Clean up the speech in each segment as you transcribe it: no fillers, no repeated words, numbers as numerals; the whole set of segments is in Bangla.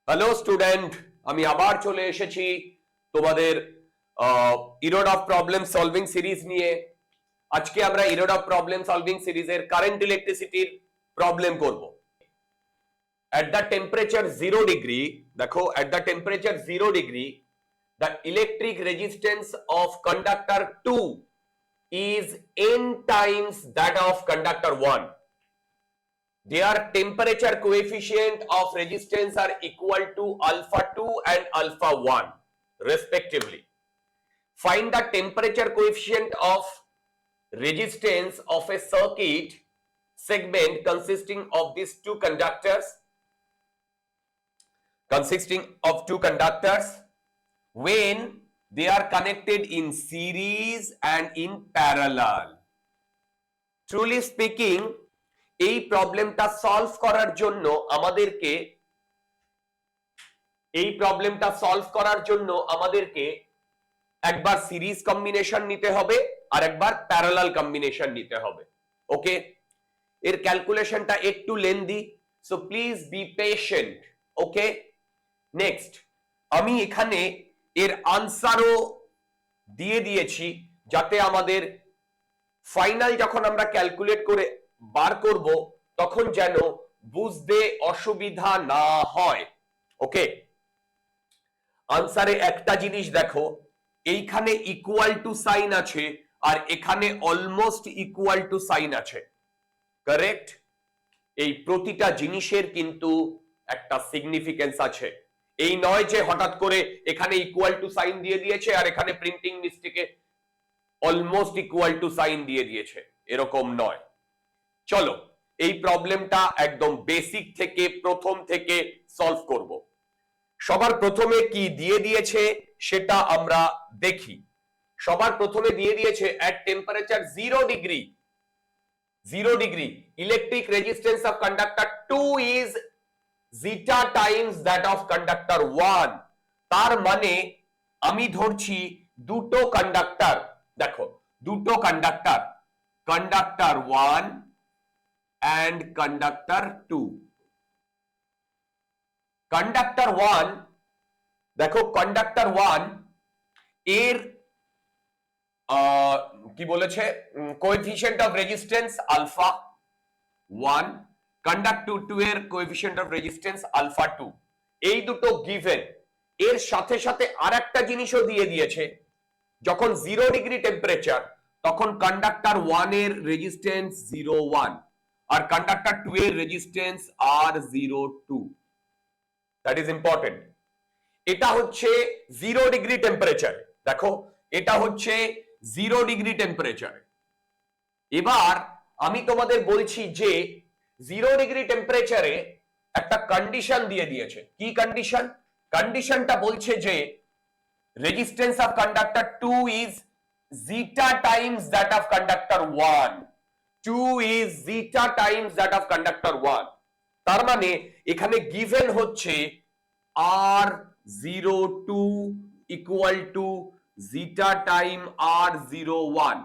হ্যালো স্টুডেন্ট, আমি আবার চলে এসেছি তোমাদের ইরোডভ প্রবলেম সলভিং সিরিজ নিয়ে। আজকে আমরা ইরোডভ প্রবলেম সলভিং সিরিজের কারেন্ট ইলেকট্রিসিটির প্রবলেম করব। at the temperature 0 degree, দেখো at the temperature 0 degree the electric resistance of conductor 2 is n times that of conductor 1. Their temperature coefficient of resistance are equal to alpha 2 and alpha 1 respectively. Find the temperature coefficient of resistance of a circuit segment consisting of these two conductors when they are connected in series and in parallel. Truly speaking, এই প্রবলেমটা সলভ করার জন্য আমাদেরকে একবার সিরিজ কম্বিনেশন নিতে হবে আর একবার প্যারালাল কম্বিনেশন নিতে হবে। ওকে, এর ক্যালকুলেশনটা একটু lengthy, so please be patient. Okay, next আমি এখানে এর আনসারও দিয়ে দিয়েছি যাতে আমাদের ফাইনাল যখন আমরা ক্যালকুলেট করে বার করব তখন যেন বুঝতে অসুবিধা না হয়। ওকে, আনসারে একটা জিনিস দেখো, এইখানে ইকুয়াল টু সাইন আছে আর এখানে অলমোস্ট ইকুয়াল টু সাইন আছে, কারেক্ট? এই প্রতিটা জিনিসের কিন্তু একটা সিগনিফিকেন্স আছে। এই নয় যে হঠাৎ করে এখানে ইকুয়াল টু সাইন দিয়ে দিয়েছে আর এখানে প্রিন্টিং মিস্টেকে অলমোস্ট ইকুয়াল টু সাইন দিয়ে দিয়েছে, এরকম নয়। চলো এই প্রবলেমটা একদম বেসিক থেকে প্রথম থেকে সলভ করব। সবার প্রথমে কি দিয়ে দিয়েছে সেটা আমরা দেখি। সবার প্রথমে দিয়ে দিয়েছে at temperature 0 degree electric resistance of conductor 2 is zeta times that of conductor 1। তার মানে আমি ধরছি দুটো কন্ডাক্টর, দেখো দুটো conductor, conductor 1 and conductor 2। Conductor 1, দেখো কন্ডাক্টর 1 এর কি বলেছে, coefficient of resistance alpha 1, conductor 2 এর কোএফিশিয়েন্ট অফ রেজিস্ট্যান্স আলফা 2। এই দুটো গিভেন। এর সাথে সাথে আরেকটা জিনিসও দিয়ে দিয়েছে, যখন 0 ডিগ্রি টেম্পারেচার তখন কন্ডাক্টর 1 এর রেজিস্ট্যান্স 0.1 আর কন্ডাক্টর 2 এর resistance R02। That is important. এটা হচ্ছে 0 ডিগ্রি টেম্পারেচার, দেখো এটা হচ্ছে 0 ডিগ্রি টেম্পারেচার। এবার আমি তোমাদের বলছি যে 0 ডিগ্রি টেম্পারেচারে একটা কন্ডিশন দিয়ে দিয়েছে। কি কন্ডিশন? কন্ডিশনটা বলছে যে resistance of conductor 2 is zeta times that of conductor 1। 2 is zeta times that of conductor 1। তার মানে এখানে গিভেন হচ্ছে R02 equal to zeta time R01।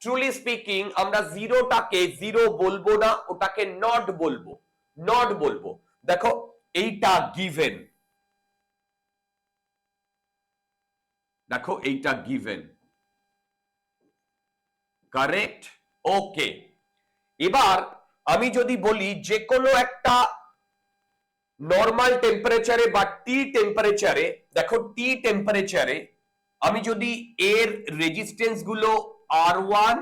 Truly speaking আমরা জিরোটাকে জিরো বলবো না, ওটাকে নট বলবো, নট বলবো। দেখো এইটা গিভেন, দেখো এইটা গিভেন, কারেক্ট? ওকে, এবার আমি যদি বলি যে কোনো একটা নর্মাল টেম্পারেচারে বা টি টেম্পারেচারে, দেখো টি টেম্পারেচারে আমি যদি এর রেজিস্ট্যান্স গুলো R1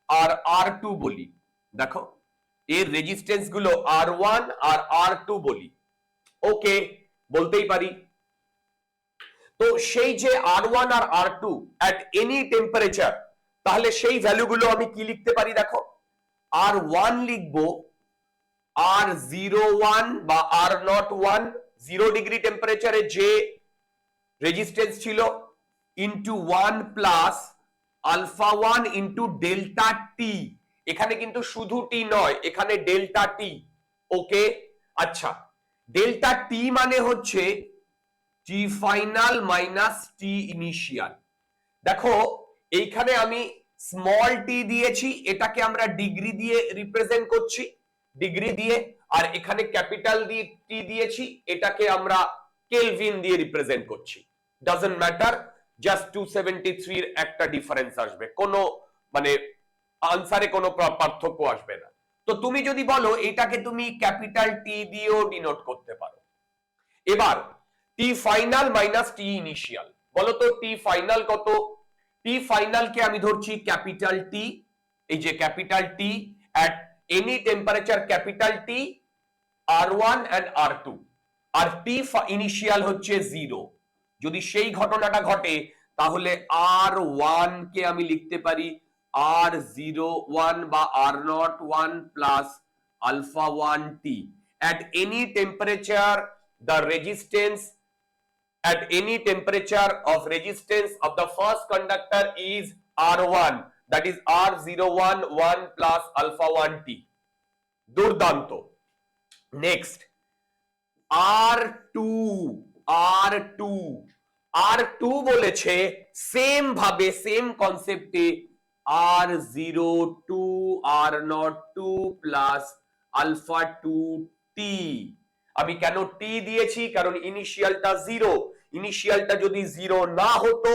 আর R2 বলি, দেখো এর রেজিস্ট্যান্স গুলো R1 আর R2 বলি, ওকে বলতেই পারি। তো সেই যে R1 R R2 at any temperature, তাহলে সেই ভ্যালুগুলো আমি কি লিখতে পারি? দেখো R1 লিখবো R01 বা R01 0 ডিগ্রি টেম্পারেচারে যে রেজিস্ট্যান্স ছিল into 1 plus alpha 1 into delta T. এখানে কিন্তু শুধু টি নয়, এখানে ডেল্টা টি। ওকে, আচ্ছা ডেল্টা টি মানে হচ্ছে টি ফাইনাল মাইনাস টি ইনিশিয়াল। দেখো এইখানে আমি স্মল টি দিয়েছি, এটাকে আমরা ডিগ্রি দিয়ে রিপ্রেজেন্ট করছি, ডিগ্রি দিয়ে। আর এখানে ক্যাপিটাল দিয়ে টি দিয়েছি, এটাকে আমরা কেলভিন দিয়ে রিপ্রেজেন্ট করছি। ডাজন্ট ম্যাটার, জাস্ট 273 এর একটা ডিফারেন্স আসবে, কোনো মানে আনসারে কোনো পার্থক্য আসবে না। তো তুমি যদি বলো এটাকে তুমি ক্যাপিটাল টি দিয়েও ডিনোট করতে পারো। এবার টি ফাইনাল মাইনাস টি ইনিশিয়াল, বলো তো টি ফাইনাল কত? টি ফাইনাল কে আমি ধরছি ক্যাপিটাল টি, এই যে capital T at any temperature capital T R1 and R2, আর টি ইনিশিয়াল হচ্ছে 0। যদি সেই ঘটনাটা ঘটে তাহলে R1 কে আমি লিখতে পারি R01 বা R01 plus alpha 1 T. at any temperature the resistance at any temperature of resistance of the first conductor is R1, that is R01 1 plus alpha 1 t। দুর্দান্ত। নেক্সট R2 বলেছে সেম ভাবে সেম কনসেপ্টে R02 R02 plus alpha 2 t। আমি কেন টি দিয়েছি? কারণ ইনিশিয়ালটা 0, ইনিশিয়ালটা যদি 0 না হতো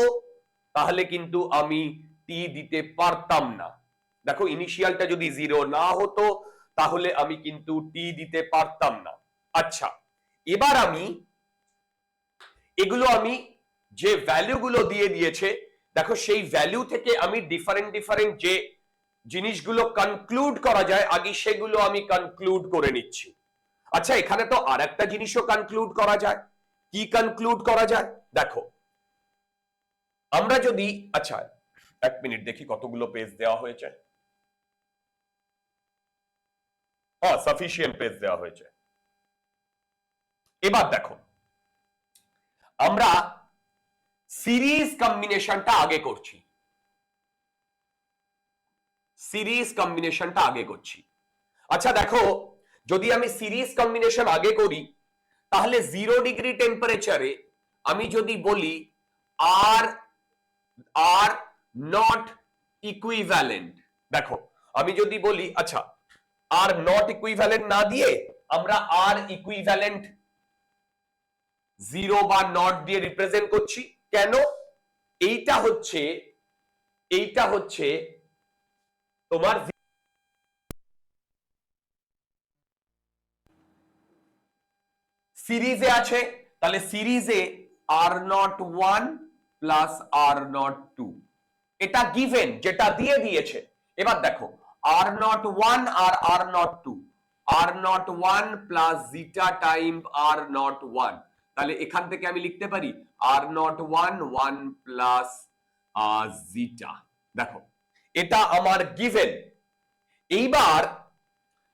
তাহলে কিন্তু আমি টি দিতে পারতাম না। দেখো ইনিশিয়ালটা যদি 0 না হতো তাহলে আমি কিন্তু টি দিতে পারতাম না। আচ্ছা, এবার আমি এগুলো আমি যে ভ্যালুগুলো দিয়ে দিয়েছে দেখো সেই ভ্যালু থেকে আমি ডিফারেন্ট যে জিনিসগুলো কনক্লুড করা যায় আগে সেগুলো আমি কনক্লুড করে নিচ্ছি। আচ্ছা, এখানে তো আর একটা জিনিসও কনক্লুড করা যায়। কি কনক্লুড করা যায় দেখো, আমরা যদি আচ্ছা এক মিনিট দেখি কতগুলো পেজ দেওয়া হয়েছে। হ্যাঁ, সাফিসিয়েন্ট পেজ দেওয়া হয়েছে। এবার দেখো আমরা সিরিজ কম্বিনেশনটা আগে করছি, সিরিজ কম্বিনেশনটা আগে করছি। আচ্ছা দেখো, যদি আমি সিরিজ কম্বিনেশন আগে করি তাহলে 0 ডিগ্রি টেম্পারেচারে আমি যদি বলি আর নট ইকুইভ্যালেন্ট, দেখো আমি যদি বলি আচ্ছা আর নট ইকুইভ্যালেন্ট না দিয়ে আমরা আর ইকুইভ্যালেন্ট 0 বা নট দিয়ে রিপ্রেজেন্ট করছি। কেন? এইটা হচ্ছে তোমার সিরিজে আছে, তাহলে সিরিজে R01 প্লাস R02 এটা গিভেন, যেটা দিয়ে দিয়েছে। এবার দেখো R01 আর R02, R01 plus জিটা time R01, তাহলে এখান থেকে আমি লিখতে পারি R01 1 প্লাস জিটা। দেখো এটা আমার গিভেন। এইবার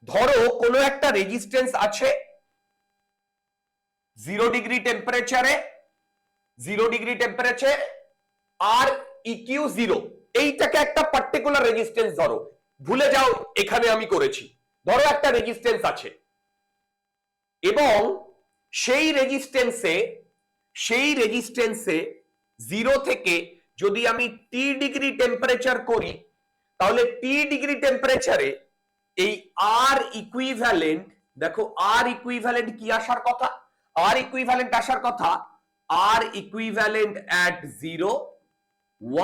ধরো কোনো একটা রেজিস্ট্যান্স আছে 0 ডিগ্রি টেম্পারেচারে আর ইকিউ 0, এইটাকে একটা পার্টিকুলার রেজিস্ট্যান্স ধরো, ভুলে যাও এখানে আমি করেছি। ধরো একটা রেজিস্ট্যান্স আছে এবং সেই রেজিস্ট্যান্সে 0 থেকে যদি আমি টি ডিগ্রি টেম্পারেচার করি তাহলে টি ডিগ্রি টেম্পারেচারে এই আর ইকুইভ্যালেন্ট, দেখো আর ইকুইভ্যালেন্ট কি আসার কথা? আর ইকুইভ্যালেন্ট আসার কথা আর equivalent at 0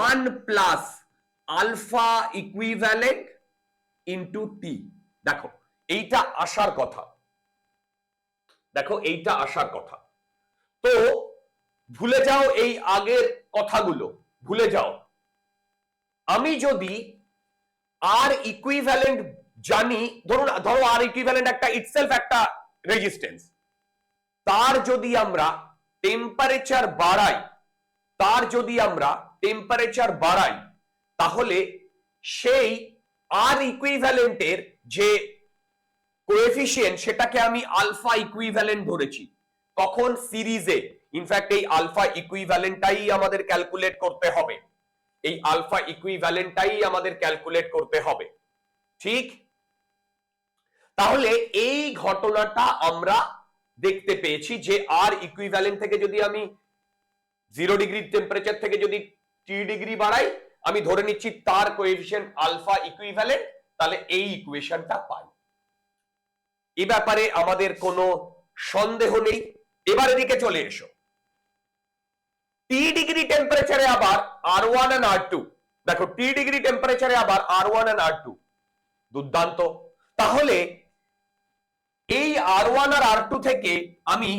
1 plus alpha equivalent into T. দেখো এইটা আসার কথা, দেখো এইটা আসার কথা। তো ভুলে যাও এই আগের কথাগুলো, ভুলে যাও। আমি যদি আর ইকুইভ্যালেন্ট জানি, ধরো আর ইকুইভ্যালেন্ট একটা ইটসেলফ একটা রেজিস্ট্যান্স, তার যদি আমরা টেম্পারেচার বাড়াই তাহলে সেই আর ইকুইভ্যালেন্টের যে কোএফিশিয়েন্ট সেটাকে আমি আলফা ইকুইভ্যালেন্ট ধরেছি। তখন সিরিজে ইনফ্যাক্ট এই আলফা ইকুইভ্যালেন্টটাই আমাদের ক্যালকুলেট করতে হবে, এই আলফা ইকুইভ্যালেন্টটাই আমাদের ক্যালকুলেট করতে হবে, ঠিক? তাহলে এই ঘটনাটা আমরা দেখতে পেয়েছি যে আর ইকুইভ্যালেন্ট থেকে যদি আমি 0 ডিগ্রি টেম্পারেচার থেকে যদি টি ডিগ্রি বাড়াই, আমি ধরে নিচ্ছি তার কোএফিশিয়েন্ট আলফা ইকুইভ্যালেন্ট, তাহলে এই ইকুয়েশনটা পাই। এ ব্যাপারে আমাদের কোনো সন্দেহ নেই। এবার এদিকে চলে এসো, টি ডিগ্রি টেম্পারেচারে আবার R1 and R2, দেখো টি ডিগ্রি টেম্পারেচারে আবার R1 and R2, দুর্দান্ত। তাহলে এই R1 আর R2 থেকে আমি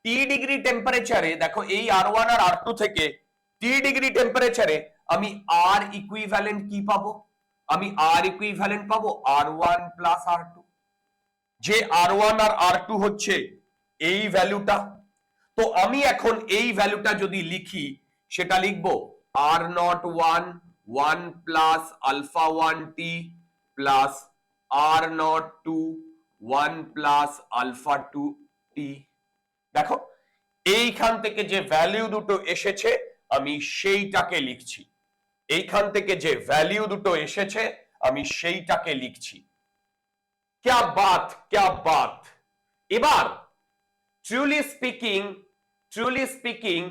টি ডিগ্রি টেম্পারেচারে, দেখো এই R1 আর R2 থেকে টি ডিগ্রি টেম্পারেচারে আমি R ইকুইভ্যালেন্ট কি পাবো? আমি R ইকুইভ্যালেন্ট পাবো R1 প্লাস R2, যে R1 আর R2 হচ্ছে এই ভ্যালুটা। তো আমি এখন এই ভ্যালুটা যদি লিখি, সেটা লিখবো R01 1 plus alpha 1 T plus R02 1 plus alpha 2 T. দেখো এইখান থেকে যে ভ্যালু দুটো এসেছে আমি সেইটাকে লিখছি, এইখান থেকে যে ভ্যালু দুটো এসেছে আমি সেইটাকে লিখছি। क्या बात, क्या बात। এবার truly speaking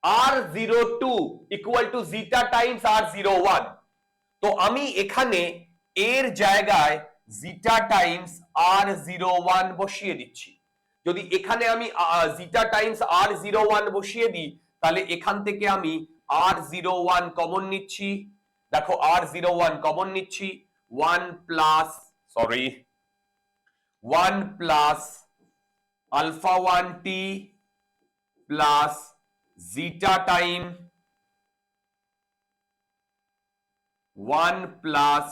R02 equal to zeta times R01, তো আমি এখানে এর জায়গায় জিটা টাইমস R01 বসিয়ে দিচ্ছি। যদি এখানে আমি জিটা টাইমস R01 বসিয়ে দিই, তাহলে এখান থেকে আমি R01 কমন নিচ্ছি। দেখো R01 কমন নিচ্ছি, 1 plus alpha 1 T plus জিটা time 1 plus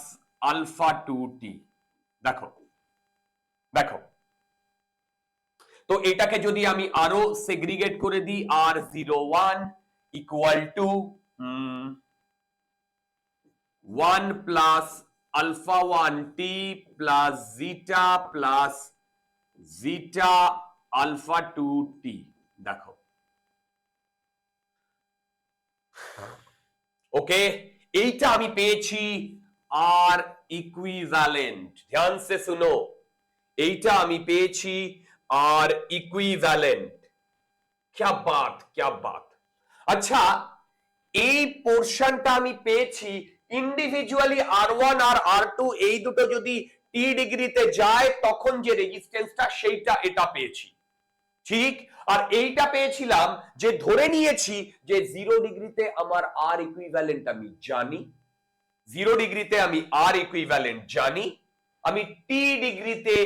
alpha 2 T. দেখো দেখো, তো এটাকে যদি আমি আরো সেগ্রিগেট করে দিই, R01 equal to 1 plus alpha 1 T plus zeta alpha 2 T. দেখো ওকে, এইটা আমি পেয়েছি আর ইকুইভ্যালেন্ট। ধ্যান সে শুনো, এইটা আমি পেয়েছি আর ইকুইভ্যালেন্ট। क्या बात, क्या बात। আচ্ছা, এই পোরশনটা আমি পেয়েছি ইন্ডিভিজুয়ালি R1 আর R2 এই দুটো যদি টি ডিগ্রিতে যায় তখন যে রেজিস্ট্যান্সটা সেইটা এটা পেয়েছি, ঠিক। আর এইটা পেয়েছিলাম যে ধরে নিয়েছি যে 0 ডিগ্রিতে আমার আর ইকুইভ্যালেন্ট আমি জানি, 0 ডিগ্রিতে আমি আর ইকুইভ্যালেন্ট জানি, আমি টি ডিগ্রিতে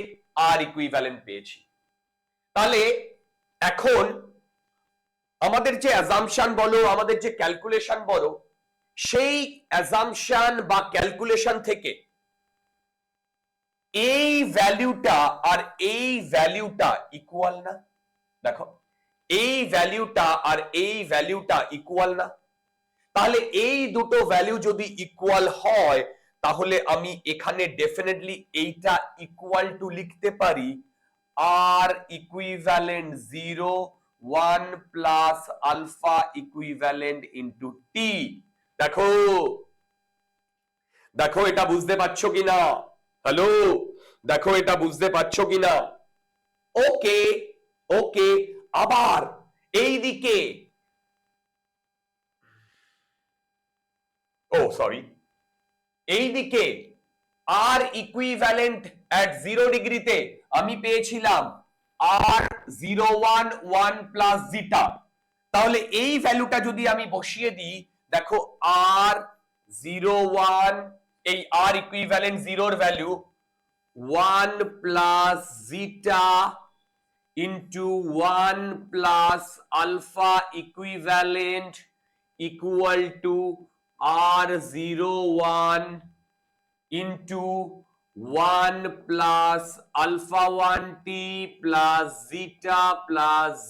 আর ইকুইভ্যালেন্ট পেয়েছি। তাহলে এখন আমাদের যে অ্যাজাম্পশন বলো, আমাদের যে ক্যালকুলেশন বলো, সেই অ্যাজাম্পশন বা ক্যালকুলেশন থেকে এই ভ্যালুটা আর এই ভ্যালুটা ইকুয়াল না? দেখো এই ভ্যালুটা আর এই ভ্যালুটা ইকুয়াল না? তাহলে এই দুটো ভ্যালু যদি ইকুয়াল হয়, তাহলে আমি এখানে ডেফিনেটলি এইটা ইকুয়াল টু লিখতে পারি আর equivalent 0 1 plus alpha equivalent into T. দেখো দেখো এটা বুঝতে পারছো কিনা? হ্যালো, দেখো এটা বুঝতে পারছো কিনা? ওকে ওকে। আবার এই দিকে এইদিকে আর ইকুইভ্যালেন্ট এট 0 ডিগ্রিতে আমি পেয়েছিলাম R01 1 প্লাস জিটা। তাহলে এই ভ্যালুটা যদি আমি বসিয়ে দিই, দেখো R01, এই আর ইকুইভ্যালেন্ট 0 এর value 1 plus zeta into 1 plus alpha equivalent equal to R01 into 1 plus alpha 1 t plus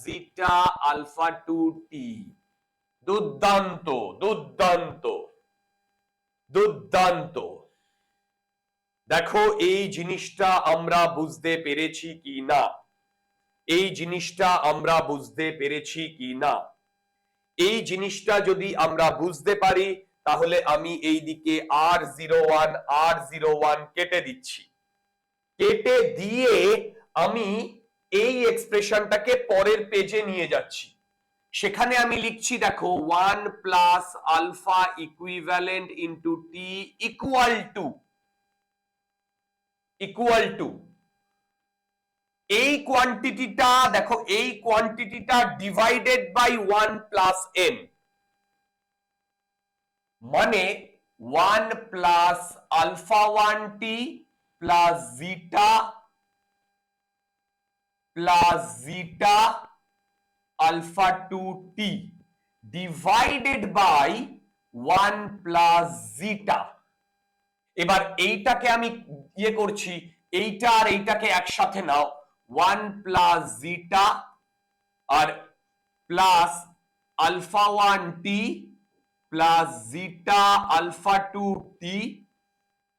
zeta alpha 2 t। দুর্দান্ত দুর্দান্ত দুর্দান্ত। দেখো এই জিনিসটা আমরা বুঝতে পেরেছি কি না, এই জিনিসটা আমরা বুঝতে পেরেছি কি না? এই জিনিসটা যদি আমরা বুঝতে পারি, তাহলে আমি এই দিকে R01 কেটে দিচ্ছি। কেটে দিয়ে আমি এই এক্সপ্রেশনটাকে পরের পেজে নিয়ে যাচ্ছি। সেখানে আমি লিখছি দেখো 1 plus alpha equivalent into T equal to এই কোয়ান্টিটিটা দেখো, এই কোয়ান্টিটিটা ডিভাইডেড বাই 1 প্লাস এন, মানে 1 plus alpha 1 T plus zeta alpha 2 T divided by 1 plus zeta. এবার এইটাকে আমি ইয়ে করছি, এইটা আর এইটাকে একসাথে নাও, 1 প্লাস জিটা আর plus alpha 1 T plus zeta alpha 2 T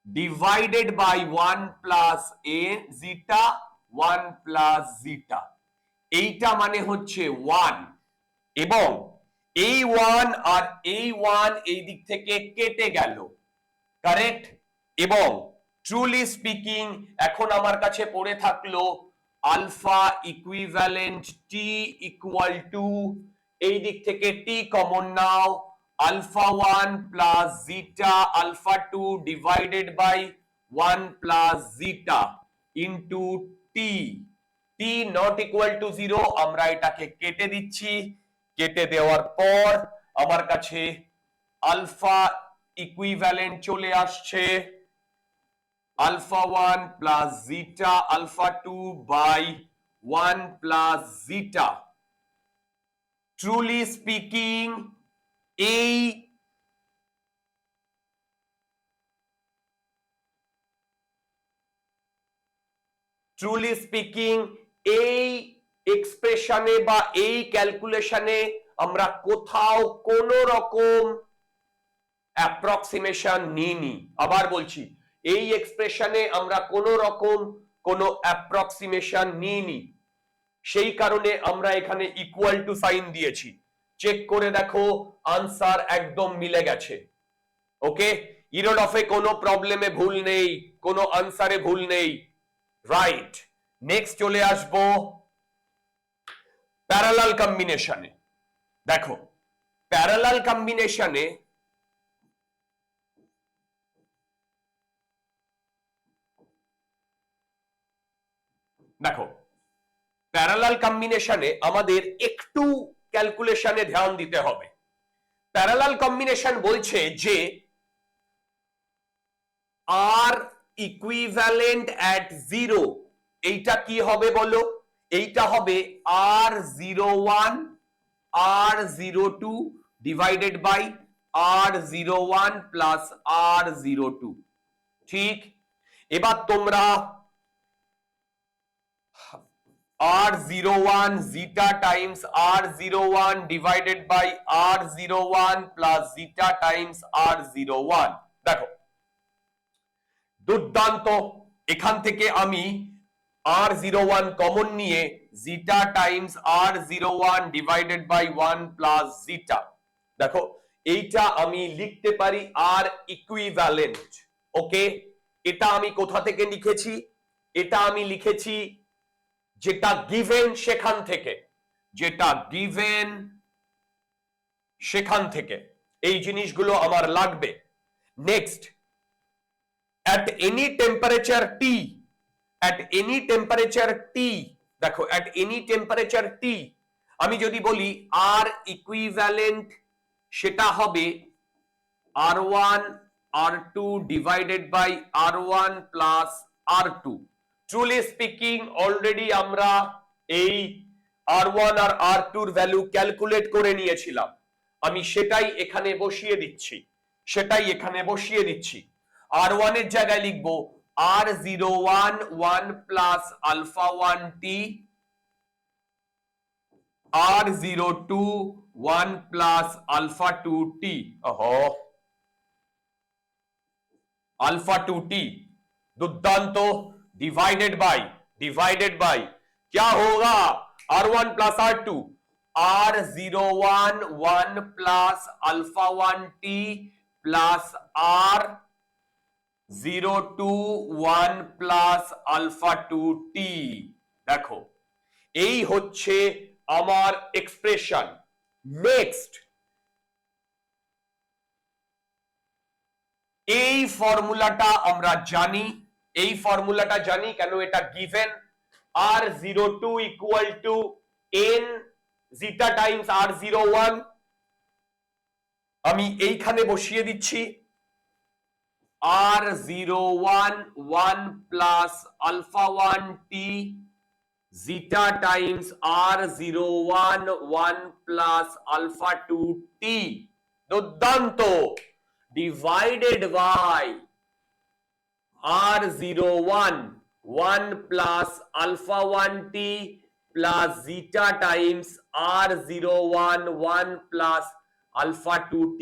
divided by 1 plus এ জিটা 1 প্লাস জিটা। এইটা মানে হচ্ছে 1, এবং এই 1 আর এই 1 এই দিক থেকে কেটে গেল, কারেক্ট। এবং ট্রুলি স্পিকিং এখন আমার কাছে পড়ে থাকলো alpha equivalent T equal to, এই দিক থেকে টি কমন নাও, alpha 1 plus zeta alpha 2 divided by 1 plus zeta into T, T not equal to 0, আমরা এটাকে কেটে দিচ্ছি। কেটে দেওয়ার পর আমার কাছে আলফা ইকুইভ্যালেন্ট চলে আসছে alpha 1 plus zeta alpha 2 by 1 plus zeta. Truly speaking এই এক্সপ্রেশনে বা এই ক্যালকুলেশনে আমরা কোথাও কোন রকম অ্যাপ্রক্সিমেশন নিইনি। আবার বলছি, এই এক্সপ্রেশনে আমরা কোন রকম কোন অ্যাপ্রক্সিমেশন নিইনি, সেই কারণে আমরা এখানে ইকুয়াল টু সাইন দিয়েছি। চেক করে দেখো, আনসার একদম মিলে গেছে। ওকে, ইরোডফে কোনো প্রবলেমে ভুল নেই, কোনো আনসারে ভুল নেই, রাইট। নেক্সট চলে আসবো প্যারালাল কম্বিনেশনে। দেখো প্যারালাল কম্বিনেশনে আমাদের একটু ক্যালকুলেশনে ধ্যান দিতে হবে। প্যারালাল কম্বিনেশন বলছে যে আর ইকুইভ্যালেন্ট অ্যাট 0, এইটা কি হবে বলো? এইটা হবে R01 R02 divided by R01 plus R02, ঠিক। এবার তোমরা R01 zeta times R01 divided by R01 plus zeta times R01, দেখো দুর্দান্ত। এখান থেকে আমি R01 কমন নিয়ে zeta times R01 divided by 1 plus zeta, দেখো এইটা আমি লিখতে পারি R ইকুইভ্যালেন্ট। ওকে, এটা আমি কোথা থেকে লিখেছি? এটা আমি লিখেছি যেটা গিভেন সেখান থেকে, যেটা গিভেন সেখান থেকে। এই জিনিসগুলো আমার লাগবে। Next, at any temperature T, দেখো at any temperature T আমি যদি বলি R ইকুইভ্যালেন্ট, সেটা হবে R1 R2 divided by R1 plus R2। Truly speaking already আমরা এই R1 আর R2 এর ভ্যালু ক্যালকুলেট করে নিয়েছিলাম, আমি সেটাই এখানে বসিয়ে দিচ্ছি। R1 এর জায়গায় লিখবো R01 1 plus alpha 1 T, R02 1 plus alpha 2 T, alpha 2 T, दुर्दांत, डिवाइडेड बाय क्या होगा R1 plus R2, R01 1 plus alpha 1 T plus R02 1 plus alpha 2 T. देखो এই হচ্ছে আমার এক্সপ্রেশন। নেক্সট এই ফর্মুলাটা আমরা জানি, এই ফর্মুলাটা জানি কেন, এটা given R02 equal to n zeta times R01। আমি এইখানে বসিয়ে দিচ্ছি R01 1 plus alpha 1 t zeta times R01 1 plus alpha 2 t দুর্দান্ত, divided by R01 1 plus alpha 1 t plus zeta times R01 1 plus alpha 2 t।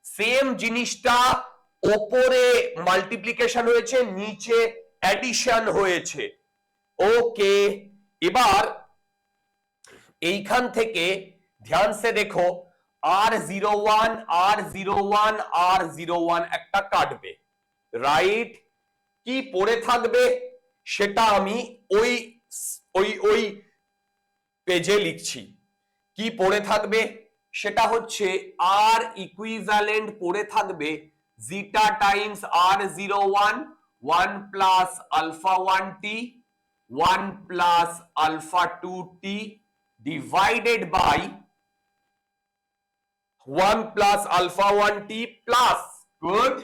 Same জিনিসটা ওপরে মাল্টিপ্লিকেশন হয়েছে, নিচে অ্যাডিশন হয়েছে। ওকে, এবার এইখান থেকে ধ্যান সে দেখো R01 R01 R01 একটা কাটবে, রাইট? কি পড়ে থাকবে সেটা আমি ওই ওই ওই পেজে লিখছি। কি পড়ে থাকবে সেটা হচ্ছে R ইকুইভ্যালেন্ট পড়ে থাকবে zeta times R01 1 plus alpha 1 t 1 plus alpha 2 t divided by 1 plus alpha 1 t plus, good,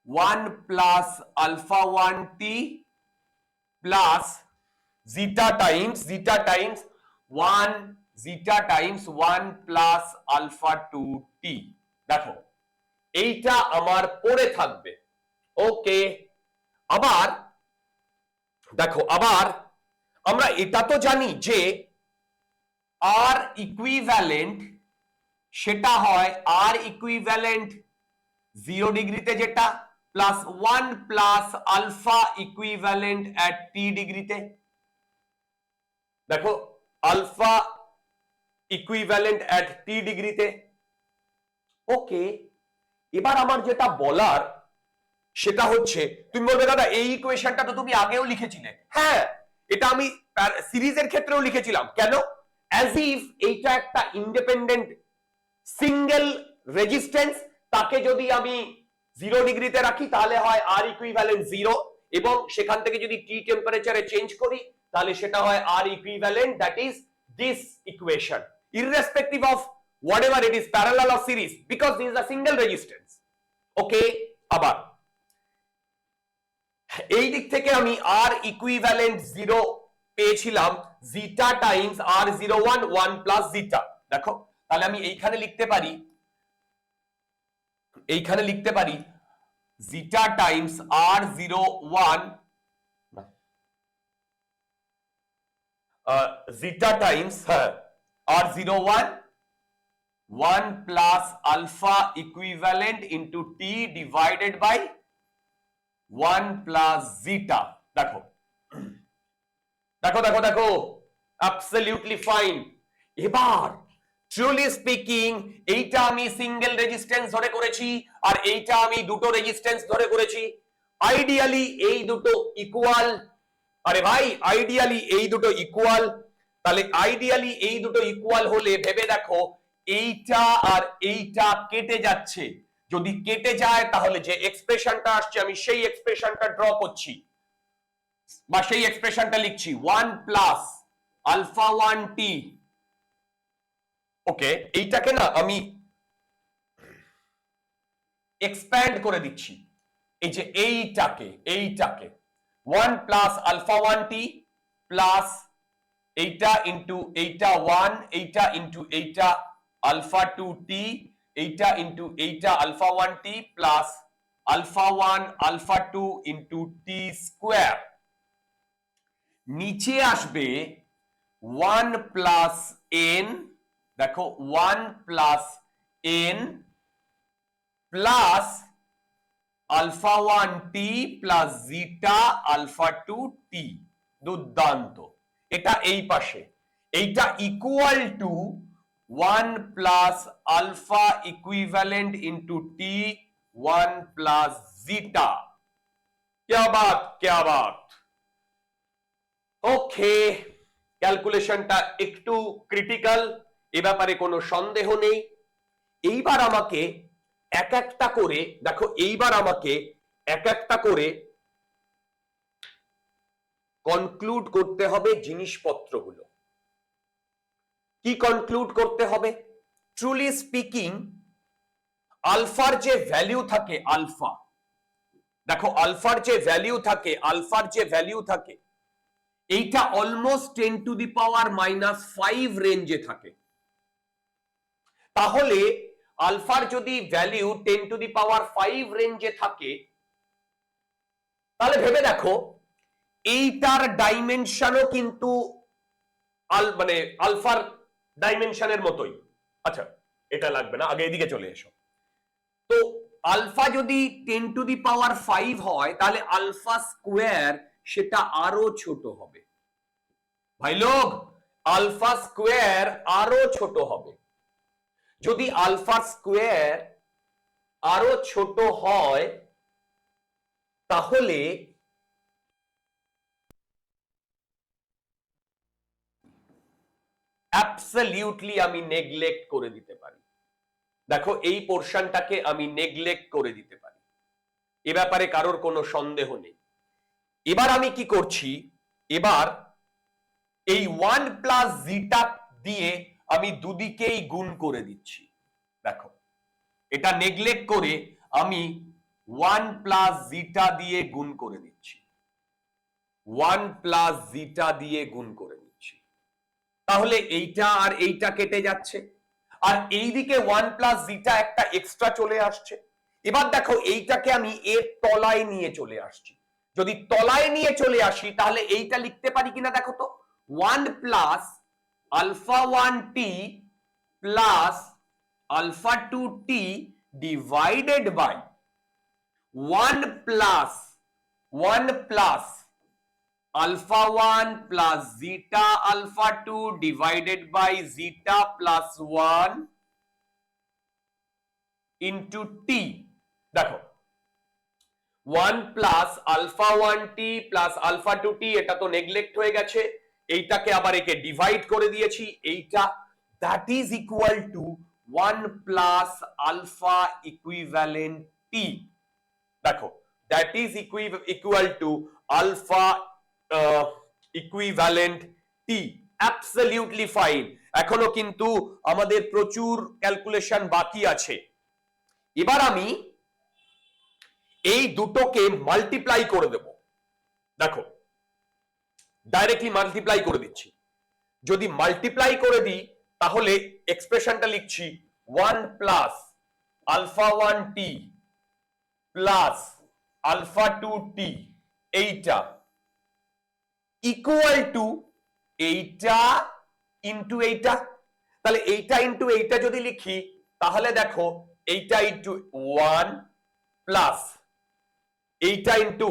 1 plus alpha 1 t plus zeta times 1 zeta times 1 plus alpha 2 t। দেখো এইটা আমার পড়ে থাকবে। ওকে, আবার দেখো, আবার আমরা এটা তো জানি যে R ইকুইভ্যালেন্ট সেটা হয় R ইকুইভ্যালেন্ট 0 ডিগ্রিতে যেটা প্লাস 1 প্লাস আলফা ইকুইভ্যালেন্ট এট t ডিগ্রিতে। দেখো আলফা ইকুইভ্যালেন্ট এট t ডিগ্রিতে। ওকে, এবার আমার যেটা বলার সেটা হচ্ছে, তুমি বলবে দাদা এই ইকুয়েশনটা তো তুমি আগেও লিখেছিলে। হ্যাঁ, এটা আমি সিরিজের ক্ষেত্রেও লিখেছিলাম। কেন? অ্যাজ ইফ এইটা একটা ইন্ডিপেন্ডেন্ট সিঙ্গেল রেজিস্ট্যান্স, তাকে যদি আমি 0 ডিগ্রিতে রাখি তাহলে হয় R ইকুইভ্যালেন্ট 0, এবং সেখান থেকে যদি T টেম্পারেচারে চেঞ্জ করি তাহলে সেটা হয় R equivalent, that is this equation, irrespective of whatever it is, parallel or series, because this is a single resistance. ওকে, আবার এই দিক থেকে আমি R ইকুইভ্যালেন্ট 0 পেয়েছিলাম জিটা টাইমস R01 1 প্লাস জিটা। দেখো তাহলে আমি এইখানে লিখতে পারি zeta times R01 zeta times R01 1 plus alpha equivalent into t divided by 1 plus zeta. দেখো দেখো দেখো দেখো, অ্যাবসলিউটলি ফাইন। এবার ট্রুলি স্পিকিং এইটা আমি সিঙ্গেল রেজিস্ট্যান্স ধরে করেছি আর এইটা আমি দুটো রেজিস্ট্যান্স ধরে করেছি। আইডিয়ালি এই দুটো ইকুয়াল। আরে ভাই, আইডিয়ালি এই দুটো ইকুয়াল, তাহলে আইডিয়ালি এই দুটো ইকুয়াল হলে ভেবে দেখো এইটা আর এইটা কেটে যাচ্ছে। যদি কেটে যায় তাহলে যে এক্সপ্রেশনটা আসছে আমি সেই এক্সপ্রেশনটা ড্র করছি বা সেই এক্সপ্রেশনটা লিখছি 1 প্লাস আলফা 1 টি। ওকে, এইটাকে না আমি এক্সপ্যান্ড করে দিচ্ছি, এই যে এইটাকে 1 প্লাস আলফা 1 টি প্লাস এইটা ইনটু এইটা 1, এইটা ইনটু এইটা আলফা 2 টি, এইটা ইনটু এইটা alpha 1 T plus alpha 1 alpha 2 into T square. নিচে আসবে 1 প্লাস n, দেখো 1 plus n plus alpha 1 T plus zeta alpha 2 T. দুর্দান্ত। এটা এই পাশে, এইটা equal to 1 plus alpha equivalent into T 1 plus zeta. क्या बात, क्या बात। ওকে, ক্যালকুলেশনটা একটু ক্রিটিক্যাল, এ ব্যাপারে কোনো সন্দেহ নেই। এইবার আমাকে এক একটা করে দেখো, এইবার আমাকে এক একটা করে কনক্লুড করতে হবে জিনিসপত্রগুলো। কি কনক্লুড করতে হবে? ট্রুলি স্পিকিং, আলফার যে ভ্যালু থাকে, আলফা, দেখো আলফার যে ভ্যালু থাকে, আলফার যে ভ্যালু থাকে এইটা অলমোস্ট 10⁻⁻5 রেঞ্জে থাকে। তাহলে আলফার যদি ভ্যালু 10⁻5 রেঞ্জে থাকে, তাহলে ভেবে দেখো এইটার ডাইমেনশনও কিন্তু মানে আলফার ডাইমেনশনের মতোই। আচ্ছা, এটা লাগবে না, আগে এদিকে চলে এসো। তো আলফা যদি 10⁻5 হয়, তাহলে আলফা স্কোয়ার সেটা আরো ছোট হবে। ভাই লোক, আলফা স্কোয়ার আরো ছোট হবে। যদি আলফা স্কোয়ার আরো ছোট হয়, তাহলে অ্যাবসলিউটলি আমি নেগলেক্ট করে দিতে পারি। দেখো এই পোরশনটাকে আমি নেগলেক্ট করে দিতে পারি, এ ব্যাপারে কারোর কোনো সন্দেহ নেই। এবার আমি কি করছি, এবার এই 1 প্লাস জিটা দিয়ে আমি দুদিকেই গুণ করে দিচ্ছি। দেখো এটা নেগলেক্ট করে আমি 1 প্লাস জিটা দিয়ে গুণ করে দিচ্ছি, 1 প্লাস জিটা দিয়ে গুণ করে দিচ্ছি। তাহলে এইটা আর এইটা কেটে যাচ্ছে, আর এইদিকে 1 প্লাস জিটা একটা এক্সট্রা চলে আসছে। এবার দেখো এইটাকে আমি এর তলায় নিয়ে চলে আসছি। যদি তলায় নিয়ে চলে আসি, তাহলে এইটা লিখতে পারি কিনা দেখো তো, 1 plus alpha 1t plus alpha 2t divided by 1 plus alpha 1 plus zeta alpha 2 divided by zeta plus 1 into t। দেখো 1 plus alpha 1t plus alpha 2t, এটা তো নেগলেক্ট হয়ে গেছে, এইটাকে আবার একে ডিভাইড করে দিয়েছি, এইটা that is equal to 1 plus alpha equivalent t। দেখো that is equal to alpha equivalent T. Absolutely fine. এখনো কিন্তু আমাদের প্রচুর ক্যালকুলেশন বাকি আছে। এবার আমি এই দুটোকে মাল্টিপ্লাই করে দেব। দেখো ডাইরেক্টলি মাল্টিপ্লাই করে দিচ্ছি। যদি মাল্টিপ্লাই করে দিই, তাহলে এক্সপ্রেশনটা লিখছি 1 plus alpha 1t plus alpha 2t, এইটা ইকুয়াল টু এইটা ইন্টু এইটা। তাহলে এইটা ইন্টু এইটা যদি লিখি, তাহলে দেখো এইটা ইন্টু 1 প্লাস এইটা ইন্টু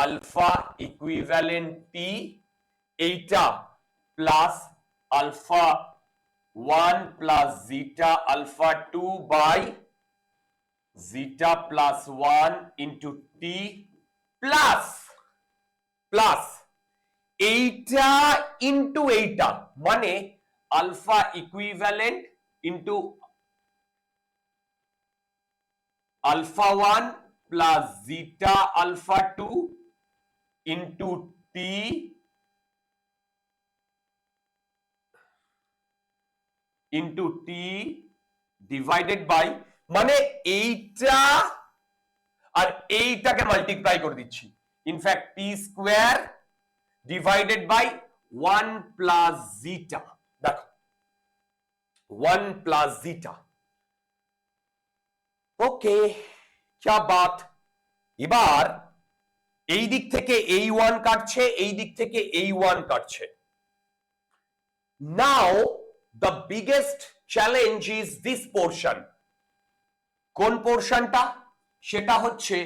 আলফা ইকুইভ্যালেন্ট টি, এইটা plus alpha 1 plus zeta alpha 2 by zeta plus 1 into t plus এইটা ইন্টু এইটা, মানে alpha equivalent into alpha 1 plus zeta alpha 2 into t divided by, মানে এইটা আর এইটাকে মাল্টিপ্লাই করে দিচ্ছি। In fact t square divided by 1 plus zeta. দেখো 1 প্লাস জিটা। ওকে, क्या बात। এবার এই দিক থেকে এই 1 কাটছে, এই দিক থেকে এই 1 কাটছে। Now the biggest challenge is this portion. কোন পোর্শনটা? সেটা হচ্ছে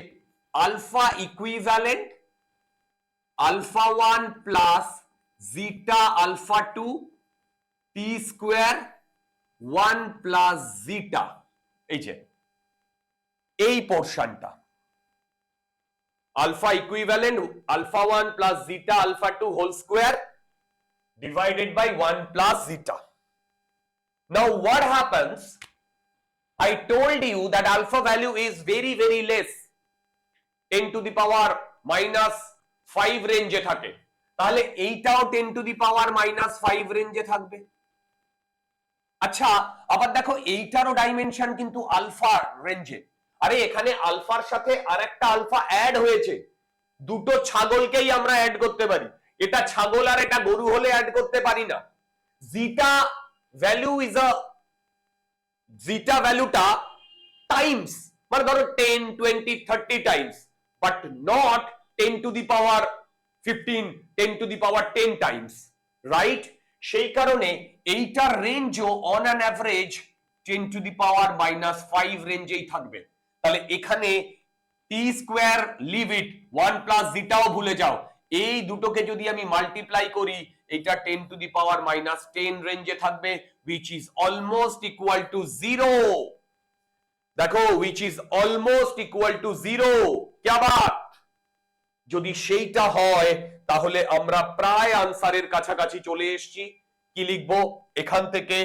alpha equivalent alpha 1 plus zeta alpha 2 T square 1 plus zeta, এই যে এই পোর্শনটা alpha equivalent alpha 1 plus zeta alpha 2 whole square divided by 1 plus zeta. Now what happens? I told you that alpha value is very very less, 10 to the power minus 5 রেঞ্জে থাকে, তাহলে এইটাও 10 to the power minus 5 রেঞ্জে থাকবে। আচ্ছা আবার দেখো এইটারও ডাইমেনশন কিন্তু আলফার রেঞ্জে। আরে এখানে আলফার সাথে আরেকটা আলফা অ্যাড হয়েছে, দুটো ছাগলকেই আমরা অ্যাড করতে পারি, এটা ছাগল আর এটা গরু হলে অ্যাড করতে পারি না। জিটা ভ্যালু ইজ আ জিটা ভ্যালুটা টাইমস, মানে ধরো 10 20 30 Times, but not 10 to the power 15 10 to the power 10 times, right? সেই কারণে এইটার রেঞ্জও on an average 10 to the power minus 5 রেঞ্জেই থাকবে। তাহলে এখানে T square leave it, 1 plus জিটাও ভুলে যাও, এই দুটোকে যদি আমি মাল্টিপ্লাই করি এটা 10 to the power minus 10 রেঞ্জে থাকবে, which is almost equal to 0। দেখো which is almost equal to 0, क्या बात? যদি সেইটা হয় তাহলে আমরা প্রায় আনসারের কাছাকাছি চলে এসেছি। কি লিখবো এখান থেকে?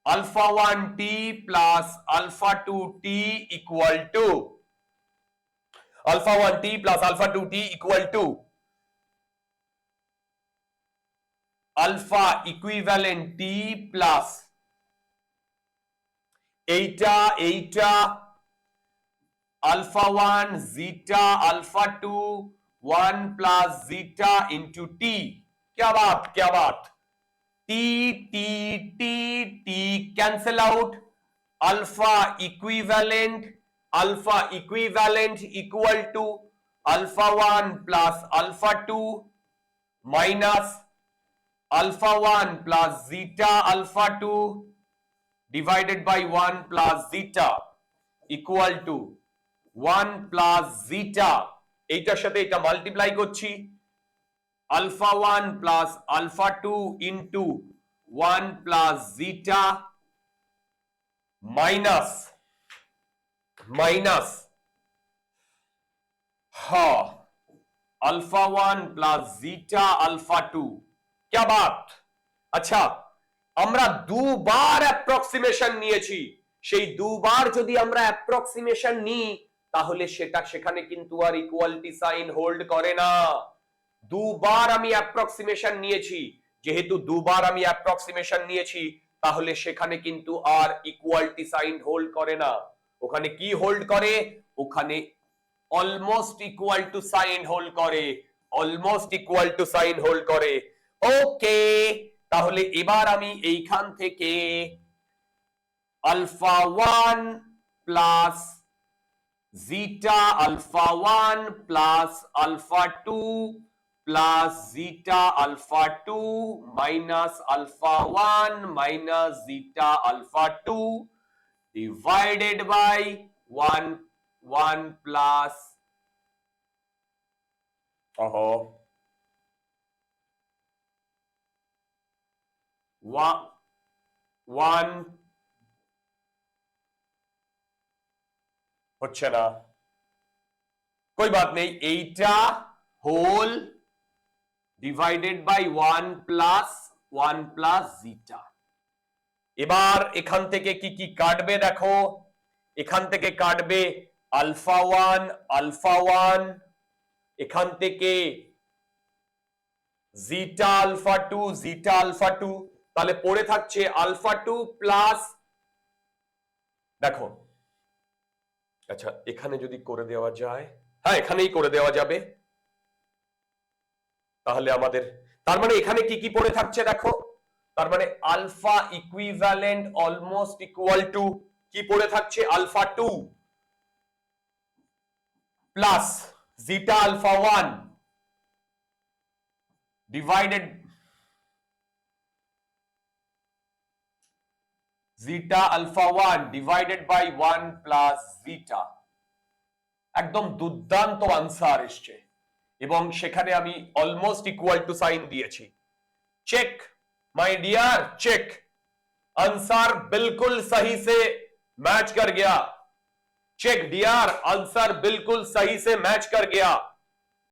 Alpha 1t plus alpha 2t equal to alpha 1t plus alpha 2t equal to alpha equivalent t plus এইটা alpha 1 zeta alpha 2 1 plus zeta into t। क्या बात? t cancel out, alpha equivalent equal to alpha 1 plus alpha 2 minus alpha 1 plus zeta alpha 2 divided by 1 plus zeta equal to 1 plus zeta, এইটার সাথে এটা মাল্টিপ্লাই করছি, alpha 1 plus alpha 2 into 1 plus zeta minus alpha 1 plus zeta alpha 2। क्या बात? আচ্ছা আমরা দুবার অ্যাপ্রক্সিমেশন নিয়েছি, সেই দুবার যদি আমরা অ্যাপ্রক্সিমেশন নিই তাহলে সেটা সেখানে কিন্তু আর ইকুয়ালিটি সাইন হোল্ড করে না। দুবার আমি অ্যাপ্রক্সিমেশন নিয়েছি, যেহেতু দুবার আমি অ্যাপ্রক্সিমেশন নিয়েছি তাহলে সেখানে কিন্তু আর ইকুয়ালিটি সাইন হোল্ড করে না। ওখানে কি হোল্ড করে? ওখানে almost equal to sign hold করে, almost equal to sign hold করে। ওকে, তাহলে এবার আমি এইখান থেকে alpha 1 plus zeta alpha 1 plus alpha 2 plus zeta alpha 2 minus alpha 1 minus zeta alpha 2 divided by 1 plus 1 হচ্ছে না, कोई बात नहीं, এইটা whole divided by 1 plus zeta. এবার এখান থেকে কি কি কাটবে দেখো, এখান থেকে কাটবে আলফা 1, এখান থেকে জিটা আলফা 2, তাহলে পড়ে থাকছে আলফা 2 প্লাস, দেখো আচ্ছা এখানে যদি করে দেওয়া যায়, হ্যাঁ এখানেই করে দেওয়া যাবে, তাহলে আমাদের তার মানে এখানে কি কি পড়ে থাকছে দেখো, তার মানে alpha equivalent almost equal to কি পড়ে থাকছে alpha 2 plus zeta alpha 1 divided zeta alpha 1 divided by 1 plus zeta. একদম দুর্দান্ত আনসার এসছে এবং সেখানে আমি অলমোস্ট ইকুয়াল টু সাইন দিয়েছি। Check my dear, check, answer बिल्कुल सही से मैच कर गया। चेक डियर, आंसर बिल्कुल सही से मैच कर गया।